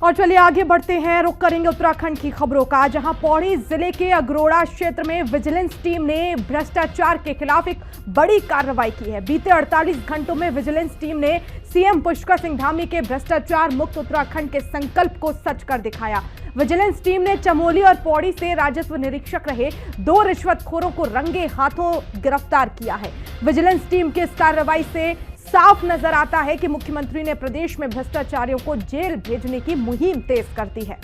और चलिए आगे बढ़ते हैं, रुक करेंगे उत्तराखंड की खबरों का, जहां पौड़ी जिले के अगरोड़ा क्षेत्र में विजिलेंस टीम ने भ्रष्टाचार के खिलाफ एक बड़ी कार्रवाई की है। बीते 48 घंटों में विजिलेंस टीम ने सीएम पुष्कर सिंह धामी के भ्रष्टाचार मुक्त उत्तराखंड के संकल्प को सच कर दिखाया। विजिलेंस टीम ने चमोली और पौड़ी से राजस्व निरीक्षक रहे 2 रिश्वतखोरों को रंगे हाथों गिरफ्तार किया है। विजिलेंस टीम की इस कार्रवाई से साफ नजर आता है कि मुख्यमंत्री ने प्रदेश में भ्रष्टाचारियों को जेल भेजने की मुहिम तेज कर दी है।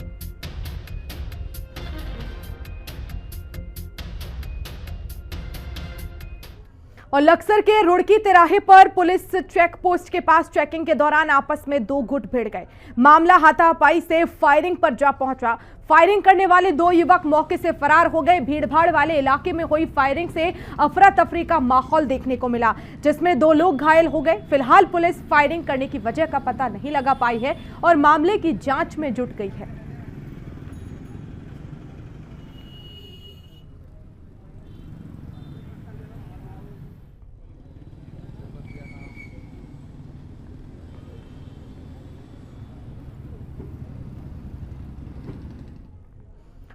और लक्सर के रुड़की तिराहे पर पुलिस चेक पोस्ट के पास चेकिंग के दौरान आपस में 2 गुट भिड़ गए। मामला हाथापाई से फायरिंग पर जा पहुंचा। फायरिंग करने वाले 2 युवक मौके से फरार हो गए। भीड़भाड़ वाले इलाके में हुई फायरिंग से अफरा तफरी का माहौल देखने को मिला, जिसमें 2 लोग घायल हो गए। फिलहाल पुलिस फायरिंग करने की वजह का पता नहीं लगा पाई है और मामले की जांच में जुट गई है।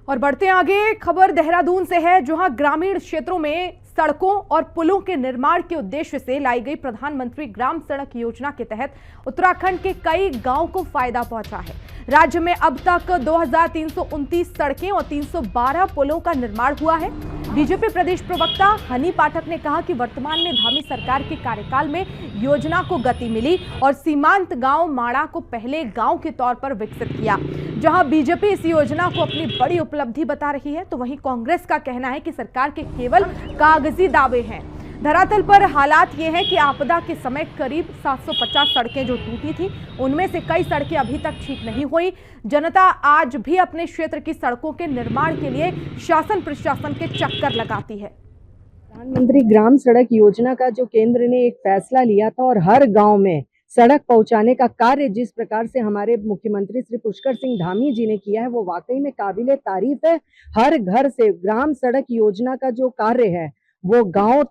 और बढ़ते आगे, खबर देहरादून से है, जहां ग्रामीण क्षेत्रों में सड़कों और पुलों के निर्माण के उद्देश्य से लाई गई प्रधानमंत्री ग्राम सड़क योजना के तहत उत्तराखंड के कई गांवों को फायदा पहुंचा है। राज्य में अब तक 2329 सड़कें और 312 पुलों का निर्माण हुआ है। बीजेपी प्रदेश प्रवक्ता हनी पाठक ने कहा कि वर्तमान में धामी सरकार के कार्यकाल में योजना को गति मिली और सीमांत गांव माड़ा को पहले गांव के तौर पर विकसित किया। जहां बीजेपी इस योजना को अपनी बड़ी उपलब्धि बता रही है, तो वहीं कांग्रेस का कहना है कि सरकार के केवल कागजी दावे हैं। धरातल पर हालात ये है कि आपदा के समय करीब 750 सड़कें जो टूटी थी, उनमें से कई सड़कें अभी तक ठीक नहीं हुई। जनता आज भी अपने क्षेत्र की सड़कों के निर्माण के लिए शासन प्रशासन के चक्कर लगाती है। प्रधानमंत्री ग्राम सड़क योजना का जो केंद्र ने एक फैसला लिया था और हर गांव में सड़क पहुंचाने का कार्य जिस प्रकार से हमारे मुख्यमंत्री श्री पुष्कर सिंह धामी जी ने किया है, वो वाकई में काबिले तारीफ है। हर घर से ग्राम सड़क योजना का जो कार्य है, वो गांव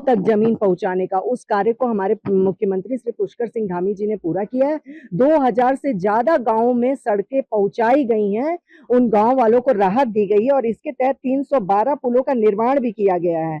तक जमीन पहुंचाने का, उस कार्य को हमारे मुख्यमंत्री श्री पुष्कर सिंह धामी जी ने पूरा किया है। 2000 से ज्यादा गांवों में सड़कें पहुंचाई गई हैं, उन गांव वालों को राहत दी गई है और इसके तहत 312 पुलों का निर्माण भी किया गया है।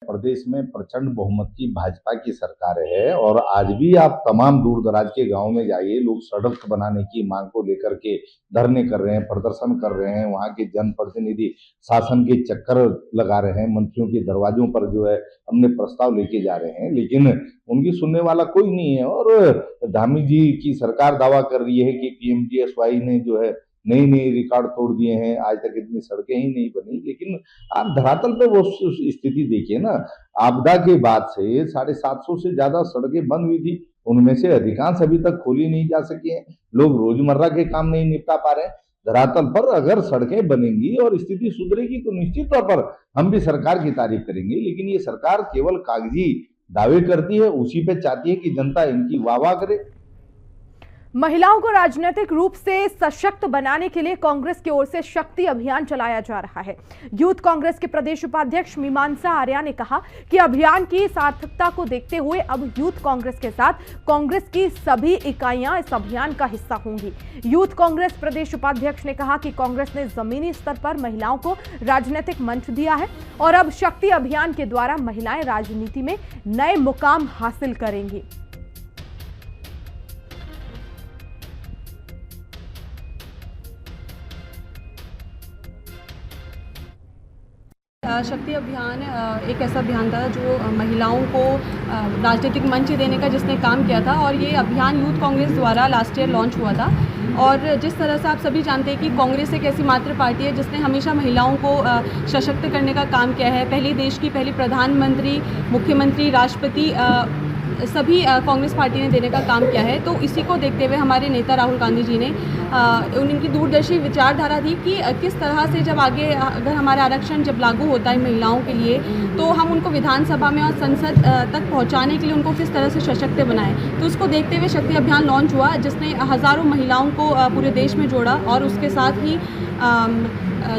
प्रदेश में प्रचंड बहुमत की भाजपा की सरकार है और आज भी आप तमाम दूर दराज के गांव में जाइए, लोग सड़क बनाने की मांग को लेकर के धरने कर रहे हैं, प्रदर्शन कर रहे हैं। वहां के जनप्रतिनिधि शासन के चक्कर लगा रहे हैं, मंत्रियों के दरवाजों पर जो है हमने प्रस्ताव लेके जा रहे हैं, लेकिन उनकी सुनने वाला कोई नहीं है। और धामी जी की सरकार दावा कर रही है कि पीएमजीएसवाई ने जो है नई रिकॉर्ड तोड़ दिए हैं, आज तक इतनी सड़कें ही नहीं बनी। लेकिन आप धरातल पे वो स्थिति देखिए ना, आपदा के बाद से 750 से ज्यादा सड़कें बंद हुई थी, उनमें से अधिकांश अभी तक खोली नहीं जा सकी हैं। लोग रोजमर्रा के काम नहीं निपटा पा रहे हैं। धरातल पर अगर सड़कें बनेंगी और स्थिति सुधरेगी तो निश्चित तौर पर हम भी सरकार की तारीफ करेंगे, लेकिन ये सरकार केवल कागजी दावे करती है, उसी पे चाहती है कि जनता इनकी वाह करे। महिलाओं को राजनीतिक रूप से सशक्त बनाने के लिए कांग्रेस की ओर से शक्ति अभियान चलाया जा रहा है। यूथ कांग्रेस के प्रदेश उपाध्यक्ष मीमांसा आर्या ने कहा कि अभियान की सार्थकता को देखते हुए अब यूथ कांग्रेस के साथ कांग्रेस की सभी इकाइयां इस अभियान का हिस्सा होंगी। यूथ कांग्रेस प्रदेश उपाध्यक्ष ने कहा कि कांग्रेस ने जमीनी स्तर पर महिलाओं को राजनीतिक मंच दिया है और अब शक्ति अभियान के द्वारा महिलाएं राजनीति में नए मुकाम हासिल करेंगी। शक्ति अभियान एक ऐसा अभियान था जो महिलाओं को राजनीतिक मंच देने का जिसने काम किया था, और ये अभियान यूथ कांग्रेस द्वारा लास्ट ईयर लॉन्च हुआ था। और जिस तरह से आप सभी जानते हैं कि कांग्रेस एक ऐसी मात्र पार्टी है जिसने हमेशा महिलाओं को सशक्त करने का काम किया है। पहले देश की पहली प्रधानमंत्री, मुख्यमंत्री, राष्ट्रपति सभी कांग्रेस पार्टी ने देने का काम किया है। तो इसी को देखते हुए हमारे नेता राहुल गांधी जी ने उनकी दूरदर्शी विचारधारा थी कि किस तरह से जब आगे अगर हमारा आरक्षण जब लागू होता है महिलाओं के लिए, तो हम उनको विधानसभा में और संसद तक पहुंचाने के लिए उनको किस तरह से सशक्त बनाएं। तो उसको देखते हुए शक्ति अभियान लॉन्च हुआ, जिसने हज़ारों महिलाओं को पूरे देश में जोड़ा और उसके साथ ही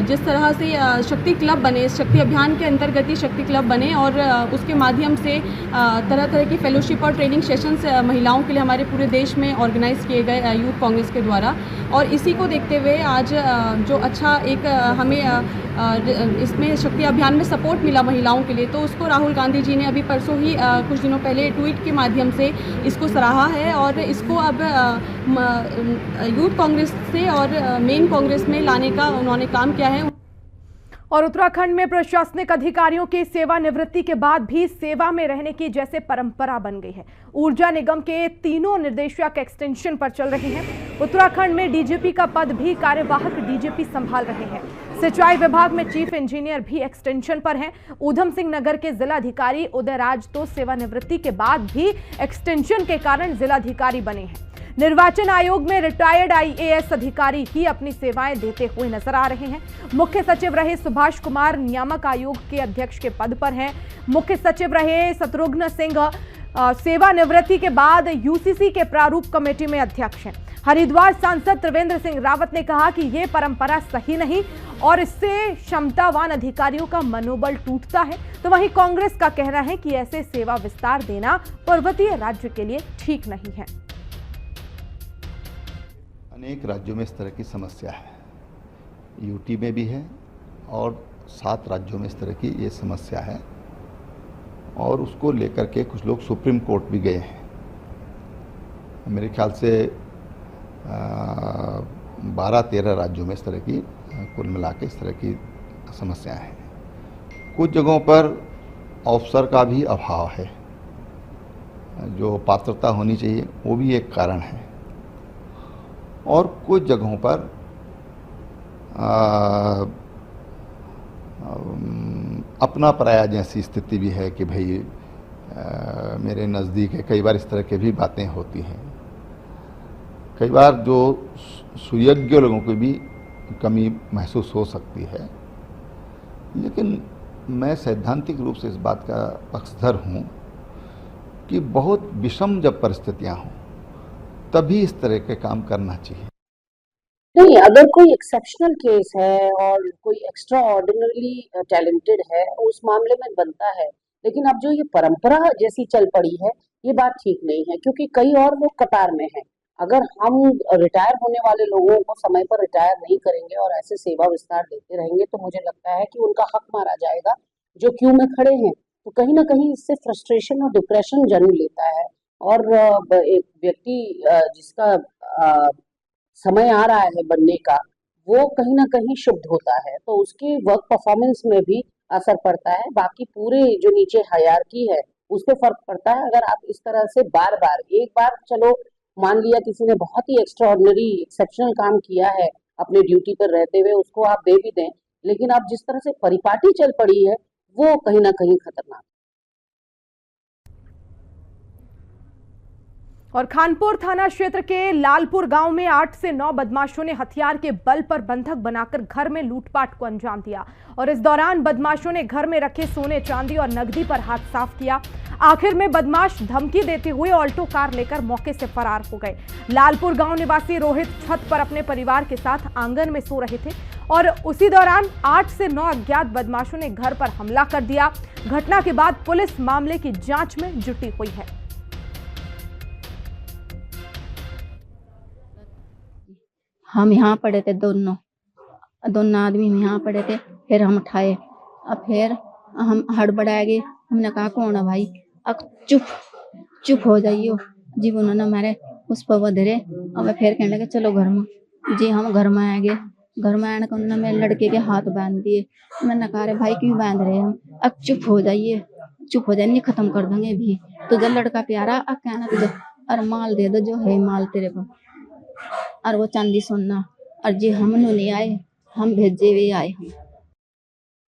जिस तरह से शक्ति क्लब बने, शक्ति अभियान के अंतर्गत ही शक्ति क्लब बने और उसके माध्यम से तरह तरह की फेलोशिप और ट्रेनिंग सेशंस महिलाओं के लिए हमारे पूरे देश में ऑर्गेनाइज़ किए गए यूथ कांग्रेस के द्वारा। और इसी को देखते हुए आज जो अच्छा एक हमें इसमें शक्ति अभियान में सपोर्ट मिला महिलाओं के लिए, तो उसको राहुल गांधी जी ने अभी परसों ही कुछ दिनों पहले ट्वीट के माध्यम से इसको सराहा है और इसको अब यूथ कांग्रेस से और मेन कांग्रेस में लाने का उन्होंने काम किया है। और उत्तराखंड में प्रशासनिक अधिकारियों की सेवानिवृत्ति के बाद भी सेवा में रहने की जैसे परंपरा बन गई है। ऊर्जा निगम के तीनों निर्देशक एक्सटेंशन पर चल रहे हैं। उत्तराखंड में डीजीपी का पद भी कार्यवाहक डीजीपी संभाल रहे हैं। सिंचाई विभाग में चीफ इंजीनियर भी एक्सटेंशन पर हैं। ऊधम सिंह नगर के जिलाधिकारी उदयराज तो सेवानिवृत्ति के बाद भी एक्सटेंशन के कारण जिलाधिकारी बने हैं। निर्वाचन आयोग में रिटायर्ड आईएएस अधिकारी ही अपनी सेवाएं देते हुए नजर आ रहे हैं। मुख्य सचिव रहे सुभाष कुमार नियामक आयोग के अध्यक्ष के पद पर हैं। मुख्य सचिव रहे शत्रुघ्न सिंह सेवानिवृत्ति के बाद यूसीसी के प्रारूप कमेटी में अध्यक्ष हैं। हरिद्वार सांसद त्रिवेंद्र सिंह रावत ने कहा कि ये परंपरा सही नहीं और इससे क्षमतावान अधिकारियों का मनोबल टूटता है। तो वहीं कांग्रेस का कहना है कि ऐसे सेवा विस्तार देना पर्वतीय राज्य के लिए ठीक नहीं है। अनेक राज्यों में इस तरह की समस्या है, यूटी में भी है और 7 राज्यों में इस तरह की ये समस्या है और उसको लेकर के कुछ लोग सुप्रीम कोर्ट भी गए हैं। मेरे ख्याल से 12-13 राज्यों में इस तरह की कुल मिला के इस तरह की समस्याएं हैं। कुछ जगहों पर अवसर का भी अभाव है, जो पात्रता होनी चाहिए वो भी एक कारण है और कुछ जगहों पर अपना पराया जैसी स्थिति भी है कि भाई मेरे नज़दीक है। कई बार इस तरह की भी बातें होती हैं। कई बार जो सुयोग्य लोगों की भी कमी महसूस हो सकती है, लेकिन मैं सैद्धांतिक रूप से इस बात का पक्षधर हूँ कि बहुत विषम जब परिस्थितियाँ हों तभी इस तरह के काम करना चाहिए। नहीं, अगर कोई एक्सेप्शनल केस है और कोई एक्स्ट्रा ऑर्डिनरी टैलेंटेड है उस मामले में बनता है, लेकिन अब जो ये परंपरा जैसी चल पड़ी है ये बात ठीक नहीं है, क्योंकि कई और लोग कतार में हैं। अगर हम रिटायर होने वाले लोगों को समय पर रिटायर नहीं करेंगे और ऐसे सेवा विस्तार देते रहेंगे तो मुझे लगता है कि उनका हक मारा जाएगा जो क्यू में खड़े हैं। तो कहीं ना कहीं इससे फ्रस्ट्रेशन और डिप्रेशन जन्म लेता है और एक व्यक्ति जिसका समय आ रहा है बनने का, वो कहीं ना कहीं शुद्ध होता है तो उसके वर्क परफॉर्मेंस में भी असर पड़ता है। बाकी पूरे जो नीचे हायरार्की है उस पर फर्क पड़ता है। अगर आप इस तरह से बार बार, एक बार चलो मान लिया किसी ने बहुत ही एक्स्ट्राऑर्डिनरी एक्सेप्शनल काम किया है अपने ड्यूटी पर रहते हुए, उसको आप दे भी दें, लेकिन अब जिस तरह से परिपाटी चल पड़ी है वो कहीं ना कहीं खतरनाक। और खानपुर थाना क्षेत्र के लालपुर गांव में 8 से 9 बदमाशों ने हथियार के बल पर बंधक बनाकर घर में लूटपाट को अंजाम दिया और इस दौरान बदमाशों ने घर में रखे सोने चांदी और नकदी पर हाथ साफ किया। आखिर में बदमाश धमकी देते हुए ऑल्टो कार लेकर मौके से फरार हो गए। लालपुर गांव निवासी रोहित छत पर अपने परिवार के साथ आंगन में सो रहे थे और उसी दौरान 8 से 9 अज्ञात बदमाशों ने घर पर हमला कर दिया। घटना के बाद पुलिस मामले की जांच में जुटी हुई है। हम यहाँ पड़े थे, दोनों आदमी यहाँ पड़े थे। फिर हम उठाए, अब फिर हम हड़बड़ा गए। हमने कहा कौन है भाई? अब चुप हो जाइए जी। उन्होंने हमारे उस पर वो धरे। अब फिर कहने लगे चलो घर में जी। हम घर में आ गए। घर में आने को उन्होंने मेरे लड़के के हाथ बांध दिए। मैंने कहा भाई क्यों बांध रहे हम? अब चुप हो जाइए, नहीं खत्म कर देंगे भी। तो जब लड़का प्यारा अब कहना तुझे और माल दे दो जो है माल तेरे को, और वो चांदी सोना। और जी हम नहीं आए, हम भेजे हुए आए। हम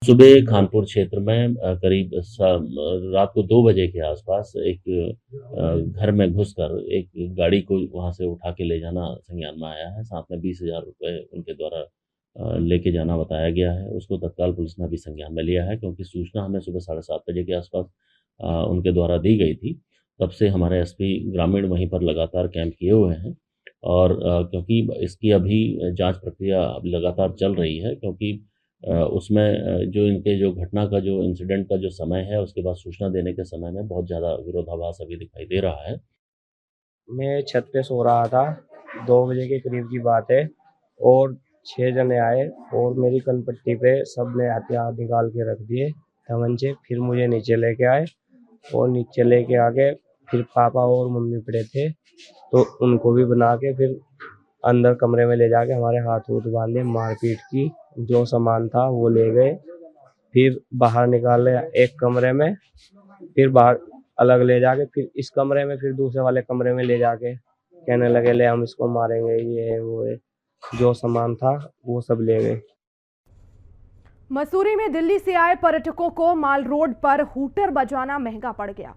सुबह खानपुर क्षेत्र में करीब रात को 2 बजे के आसपास एक घर में घुसकर एक गाड़ी को वहां से उठा के ले जाना संज्ञान में आया है। साथ में 20,000 रुपये उनके द्वारा लेके जाना बताया गया है। उसको तत्काल पुलिस ने भी संज्ञान में लिया है, क्योंकि सूचना हमें सुबह 7:30 बजे के आसपास उनके द्वारा दी गई थी। तब से हमारे एसपी ग्रामीण वहीं पर लगातार कैंप किए हुए हैं और क्योंकि इसकी अभी जांच प्रक्रिया अभी लगातार चल रही है, क्योंकि उसमें जो इनके जो घटना का जो इंसिडेंट का जो समय है, उसके बाद सूचना देने के समय में बहुत ज़्यादा विरोधाभास अभी दिखाई दे रहा है। मैं छत पे सो रहा था, 2 बजे के करीब की बात है, और 6 जने आए और मेरी कनपट्टी पे सबने हथियार निकाल के रख दिए, तमंचे। फिर मुझे नीचे लेके आए और नीचे लेके आके फिर पापा और मम्मी पड़े थे, तो उनको भी बना के फिर अंदर कमरे में ले जाके हमारे हाथ वूथ बांधे, मारपीट की, जो सामान था वो ले गए। फिर बाहर निकाले एक कमरे में, फिर बाहर अलग ले जाके फिर इस कमरे में, फिर दूसरे वाले कमरे में ले जाके कहने लगे ले हम इसको मारेंगे, ये है वो है। जो सामान था वो सब ले गए। मसूरी में दिल्ली से आए पर्यटकों को माल रोड पर हूटर बजाना महंगा पड़ गया।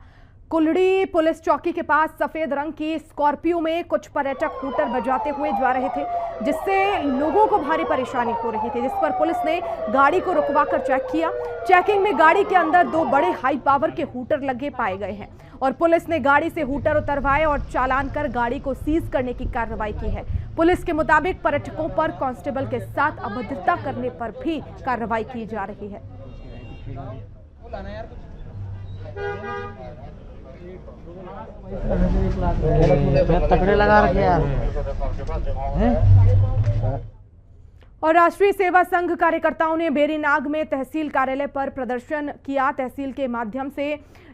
कुलड़ी पुलिस चौकी के पास सफेद रंग की स्कॉर्पियो में कुछ पर्यटक हूटर बजाते हुए जा रहे थे, जिससे लोगों को भारी परेशानी हो रही थी, जिस पर पुलिस ने गाड़ी को रुकवाकर चेक किया। चेकिंग में गाड़ी के अंदर 2 बड़े हाई पावर के हूटर लगे पाए गए हैं और पुलिस ने गाड़ी से हूटर उतरवाए और चालान कर गाड़ी को सीज करने की कार्रवाई की है। पुलिस के मुताबिक पर्यटकों पर कांस्टेबल के साथ अभद्रता करने पर भी कार्रवाई की जा रही है। तकड़े लगा रखे यार। और राष्ट्रीय सेवा संघ कार्यकर्ताओं ने बेरीनाग में तहसील कार्यालय पर प्रदर्शन किया। तहसील के माध्यम से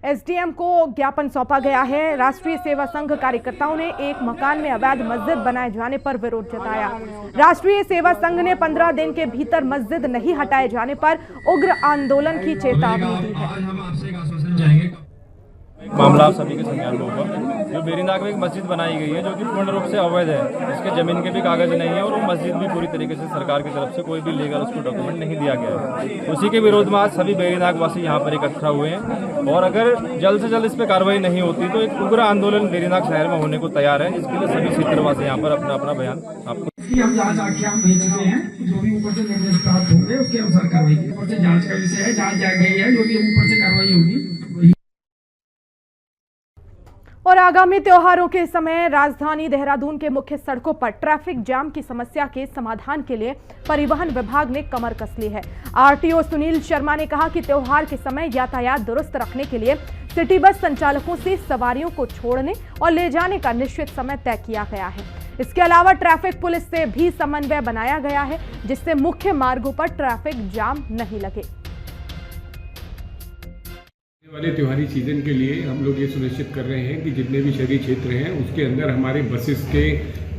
एसडीएम को ज्ञापन सौंपा गया है। राष्ट्रीय सेवा संघ कार्यकर्ताओं ने एक मकान में अवैध मस्जिद बनाए जाने पर विरोध जताया। राष्ट्रीय सेवा संघ ने 15 दिन के भीतर मस्जिद नहीं हटाए जाने पर उग्र आंदोलन की चेतावनी दी है। मामला आप सभी के संज्ञान में होगा। जो बेरीनाग में एक मस्जिद बनाई गई है, जो कि पूर्ण रूप से अवैध है, इसके जमीन के भी कागज नहीं है और वो मस्जिद भी पूरी तरीके से सरकार की तरफ से कोई भी लीगल उसको डॉक्यूमेंट नहीं दिया गया है। उसी के विरोध में आज सभी बेरीनाग वासी यहाँ पर इकट्ठा हुए हैं और अगर जल्द से जल्द इस पर कार्रवाई नहीं होती तो एक उग्र आंदोलन बेरीनाग शहर में होने को तैयार है, जिसके लिए सभी क्षेत्रवासी यहाँ पर अपना अपना बयान आपको हम जांच आख्या हम भेज चुके हैं। जो भी ऊपर से निर्देश प्राप्त होंगे उसके अनुसार कार्रवाई की। ऊपर से जांच का विषय है, जांच जा गई है, जो भी ऊपर से कार्रवाई होगी। और आगामी त्योहारों के समय राजधानी देहरादून के मुख्य सड़कों पर ट्रैफिक जाम की समस्या के समाधान के लिए परिवहन विभाग ने कमर कस ली है। आरटीओ सुनील शर्मा ने कहा कि त्योहार के समय यातायात दुरुस्त रखने के लिए सिटी बस संचालकों से सवारियों को छोड़ने और ले जाने का निश्चित समय तय किया गया है। इसके अलावा ट्रैफिक पुलिस से भी समन्वय बनाया गया है, जिससे मुख्य मार्गों पर ट्रैफिक जाम नहीं लगे। वाले त्योहारी सीजन के लिए हम लोग ये सुनिश्चित कर रहे हैं कि जितने भी शहरी क्षेत्र हैं उसके अंदर हमारे बसेस के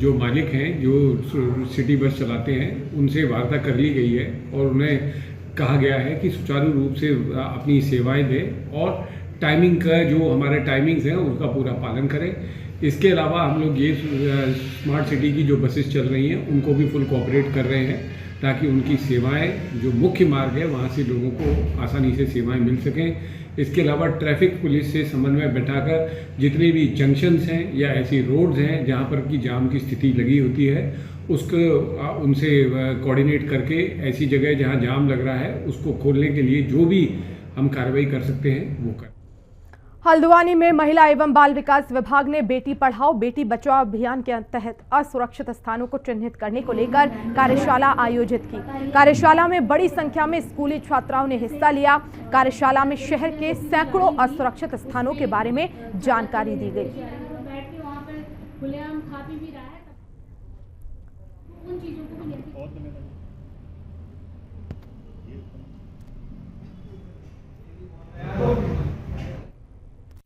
जो मालिक हैं, जो सिटी बस चलाते हैं, उनसे वार्ता कर ली गई है और उन्हें कहा गया है कि सुचारू रूप से अपनी सेवाएं दें और टाइमिंग का जो हमारे टाइमिंग्स हैं उसका पूरा पालन करें। इसके अलावा हम लोग ये स्मार्ट सिटी की जो बसेस चल रही हैं उनको भी फुल कोऑपरेट कर रहे हैं ताकि उनकी सेवाएं जो मुख्य मार्ग है वहाँ से लोगों को आसानी से सेवाएं मिल सकें। इसके अलावा ट्रैफिक पुलिस से समन्वय बैठाकर जितने भी जंक्शंस हैं या ऐसी रोड्स हैं जहाँ पर की जाम की स्थिति लगी होती है उसको उनसे कोऑर्डिनेट करके ऐसी जगह जहाँ जाम लग रहा है उसको खोलने के लिए जो भी हम कार्रवाई कर सकते हैं वो कर। हल्द्वानी में महिला एवं बाल विकास विभाग ने बेटी पढ़ाओ बेटी बचाओ अभियान के तहत असुरक्षित स्थानों को चिन्हित करने को लेकर कार्यशाला आयोजित की। कार्यशाला में बड़ी संख्या में स्कूली छात्राओं ने हिस्सा लिया। कार्यशाला में शहर के सैकड़ों असुरक्षित स्थानों के बारे में जानकारी दी गई।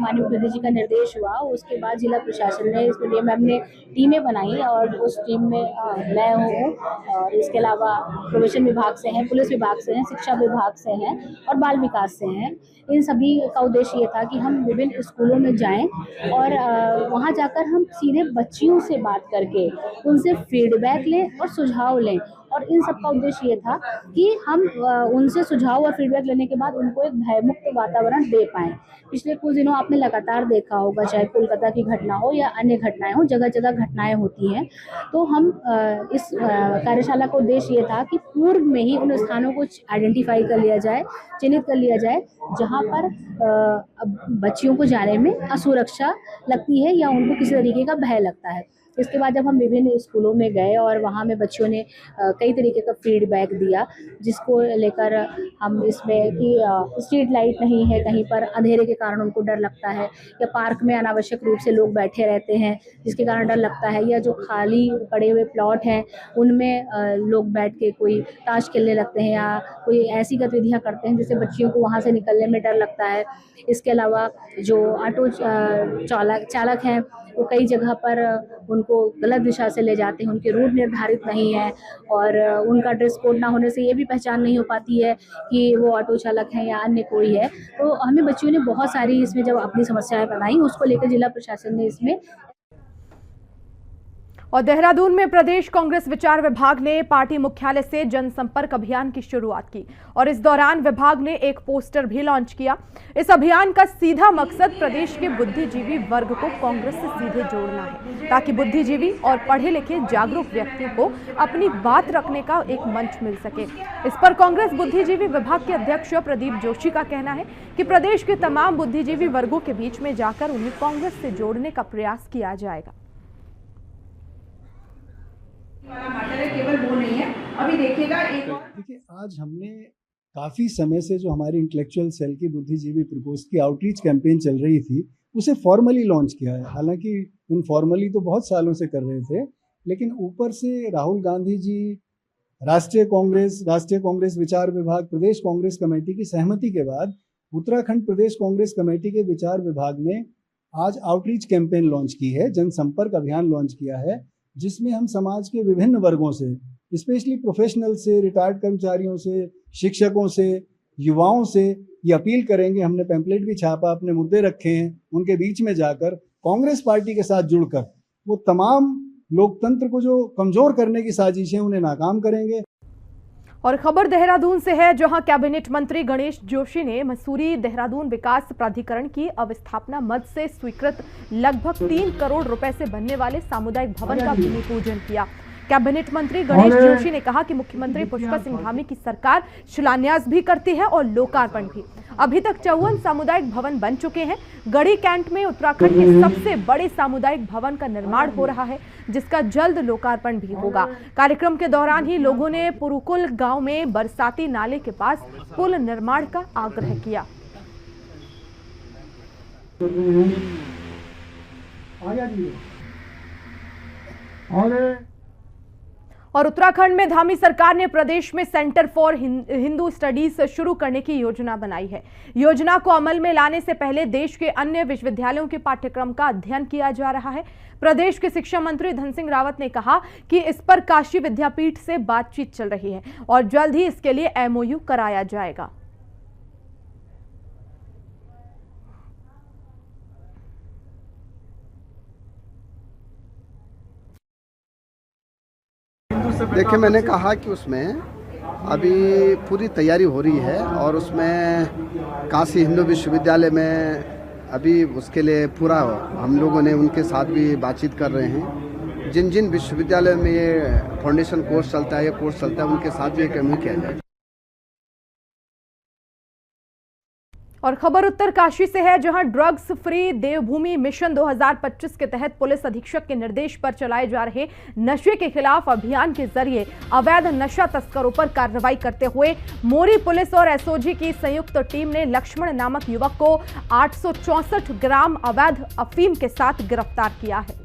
माननीय मुख्यमंत्री जी का निर्देश हुआ, उसके बाद जिला प्रशासन ने इसके लिए हमने टीमें बनाई और उस टीम में मैं हूँ और इसके अलावा प्रोविजन विभाग से हैं, पुलिस विभाग से हैं, शिक्षा विभाग से हैं और बाल विकास से हैं। इन सभी का उद्देश्य ये था कि हम विभिन्न स्कूलों में जाएं और वहाँ जाकर हम सीधे बच्चियों से बात करके उनसे फीडबैक लें और सुझाव लें। और इन सब का उद्देश्य ये था कि हम उनसे सुझाव और फीडबैक लेने के बाद उनको एक भयमुक्त वातावरण दे पाएँ। पिछले कुछ दिनों आपने लगातार देखा होगा, चाहे कोलकाता की घटना हो या अन्य घटनाएं हो, जगह जगह घटनाएं होती हैं। तो हम इस कार्यशाला का उद्देश्य ये था कि पूर्व में ही उन स्थानों को आइडेंटिफाई कर लिया जाए, चिन्हित कर लिया जाए जहाँ पर बच्चियों को जाने में असुरक्षा लगती है या उनको किसी तरीके का भय लगता है। इसके बाद जब हम विभिन्न स्कूलों में गए और वहाँ में बच्चों ने कई तरीके का फीडबैक दिया, जिसको लेकर हम इसमें कि स्ट्रीट लाइट नहीं है, कहीं पर अंधेरे के कारण उनको डर लगता है, या पार्क में अनावश्यक रूप से लोग बैठे रहते हैं जिसके कारण डर लगता है, या जो खाली पड़े हुए प्लॉट हैं उनमें लोग बैठ के कोई ताश खेलने लगते हैं या कोई ऐसी गतिविधियां करते हैं जिससे बच्चियों को वहाँ से निकलने में डर लगता है। इसके अलावा जो ऑटो चालक हैं वो कई जगह पर उनको गलत दिशा से ले जाते हैं, उनके रूट निर्धारित नहीं है और उनका ड्रेस कोड ना होने से ये भी पहचान नहीं हो पाती है कि वो ऑटो चालक हैं या अन्य कोई है। तो हमें बच्चियों ने बहुत सारी इसमें जब अपनी समस्याएं बताई, उसको लेकर जिला प्रशासन ने इसमें। और देहरादून में प्रदेश कांग्रेस विचार विभाग ने पार्टी मुख्यालय से जनसंपर्क अभियान की शुरुआत की और इस दौरान विभाग ने एक पोस्टर भी लॉन्च किया। इस अभियान का सीधा मकसद प्रदेश के बुद्धिजीवी वर्ग को कांग्रेस से सीधे जोड़ना है, ताकि बुद्धिजीवी और पढ़े लिखे जागरूक व्यक्तियों को अपनी बात रखने का एक मंच मिल सके। इस पर कांग्रेस बुद्धिजीवी विभाग के अध्यक्ष प्रदीप जोशी का कहना है कि प्रदेश के तमाम बुद्धिजीवी वर्गों के बीच में जाकर उन्हें कांग्रेस से जोड़ने का प्रयास किया जाएगा। केवल वो नहीं है, अभी देखिएगा एक और। देखिए, आज हमने काफ़ी समय से जो हमारी इंटेलेक्चुअल सेल की बुद्धिजीवी प्रकोष्ठ की आउटरीच कैंपेन चल रही थी, उसे फॉर्मली लॉन्च किया है। हालांकि इनफॉर्मली तो बहुत सालों से कर रहे थे, लेकिन ऊपर से राहुल गांधी जी, राष्ट्रीय कांग्रेस विचार विभाग, प्रदेश कांग्रेस कमेटी की सहमति के बाद उत्तराखंड प्रदेश कांग्रेस कमेटी के विचार विभाग ने आज आउटरीच कैंपेन लॉन्च की है, जनसंपर्क अभियान लॉन्च किया है, जिसमें हम समाज के विभिन्न वर्गों से, स्पेशली प्रोफेशनल से, रिटायर्ड कर्मचारियों से, शिक्षकों से, युवाओं से ये अपील करेंगे। हमने पैम्पलेट भी छापा, अपने मुद्दे रखे हैं, उनके बीच में जाकर कांग्रेस पार्टी के साथ जुड़कर वो तमाम लोकतंत्र को जो कमजोर करने की साजिशें उन्हें नाकाम करेंगे। और खबर देहरादून से है, जहां कैबिनेट मंत्री गणेश जोशी ने मसूरी देहरादून विकास प्राधिकरण की अवस्थापना मद से स्वीकृत लगभग 3 करोड़ रुपए से बनने वाले सामुदायिक भवन का भूमि पूजन किया। कैबिनेट मंत्री गणेश जोशी ने कहा कि मुख्यमंत्री पुष्कर सिंह धामी की सरकार शिलान्यास भी करती है और लोकार्पण भी। अभी तक 54 सामुदायिक भवन बन चुके हैं। गढ़ी कैंट में उत्तराखंड के सबसे बड़े सामुदायिक भवन का निर्माण हो रहा है, जिसका जल्द लोकार्पण भी होगा। कार्यक्रम के दौरान ही लोगों ने पुरुकुल गांव में बरसाती नाले के पास पुल निर्माण का आग्रह किया। और उत्तराखंड में धामी सरकार ने प्रदेश में सेंटर फॉर हिंदू स्टडीज शुरू करने की योजना बनाई है। योजना को अमल में लाने से पहले देश के अन्य विश्वविद्यालयों के पाठ्यक्रम का अध्ययन किया जा रहा है। प्रदेश के शिक्षा मंत्री धन सिंह रावत ने कहा कि इस पर काशी विद्यापीठ से बातचीत चल रही है और जल्द ही इसके लिए MOU कराया जाएगा। देखिए, मैंने कहा कि उसमें अभी पूरी तैयारी हो रही है और उसमें काशी हिंदू विश्वविद्यालय में अभी उसके लिए पूरा हम लोगों ने उनके साथ भी बातचीत कर रहे हैं। जिन जिन विश्वविद्यालय में ये फाउंडेशन कोर्स चलता है, ये कोर्स चलता है, उनके साथ भी एक MOU किया जाए। और खबर उत्तरकाशी से है, जहां ड्रग्स फ्री देवभूमि मिशन 2025 के तहत पुलिस अधीक्षक के निर्देश पर चलाए जा रहे नशे के खिलाफ अभियान के जरिए अवैध नशा तस्करों पर कार्रवाई करते हुए मोरी पुलिस और SOG की संयुक्त टीम ने लक्ष्मण नामक युवक को 864 ग्राम अवैध अफीम के साथ गिरफ्तार किया है।